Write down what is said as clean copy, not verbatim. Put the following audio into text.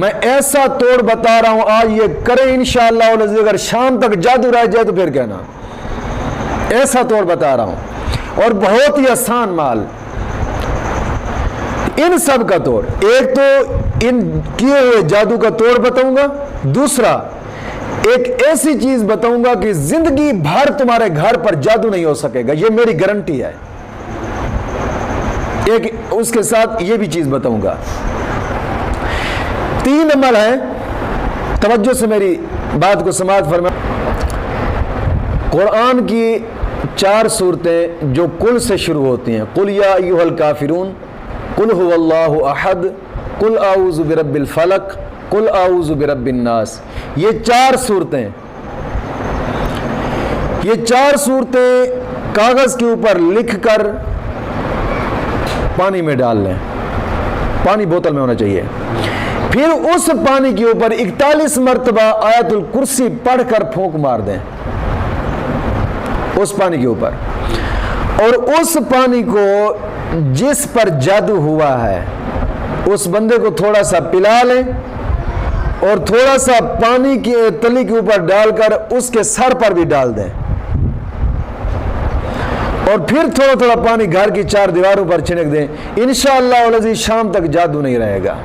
میں ایسا توڑ بتا رہا ہوں، آج یہ کریں انشاءاللہ، اگر شام تک جادو رہ جائے تو پھر کہنا، ایسا توڑ بتا رہا ہوں، اور بہت ہی آسان مال۔ ان سب کا توڑ، ایک تو ان کیے ہوئے جادو کا توڑ بتاؤں گا، دوسرا ایک ایسی چیز بتاؤں گا کہ زندگی بھر تمہارے گھر پر جادو نہیں ہو سکے گا، یہ میری گارنٹی ہے۔ ایک اس کے ساتھ یہ بھی چیز بتاؤں گا۔ 3 عمل ہیں، توجہ سے میری بات کو سماعت فرما۔ قرآن کی 4 صورتیں جو کل سے شروع ہوتی ہیں، قل یا ایھا الکافرون، قل هو اللہ احد، قل اعوذ برب الفلق، قل اعوذ برب الناس، یہ 4 صورتیں، یہ 4 صورتیں کاغذ کے اوپر لکھ کر پانی میں ڈال لیں، پانی بوتل میں ہونا چاہیے، پھر اس پانی کے اوپر 41 مرتبہ آیت الکرسی پڑھ کر پھونک مار دیں اس پانی کے اوپر، اور اس پانی کو جس پر جادو ہوا ہے اس بندے کو تھوڑا سا پلا لیں، اور تھوڑا سا پانی کی تلی کے اوپر ڈال کر اس کے سر پر بھی ڈال دیں، اور پھر تھوڑا تھوڑا پانی گھر کی 4 دیواروں پر چھڑک دیں، انشاءاللہ العزیز شام تک جادو نہیں رہے گا۔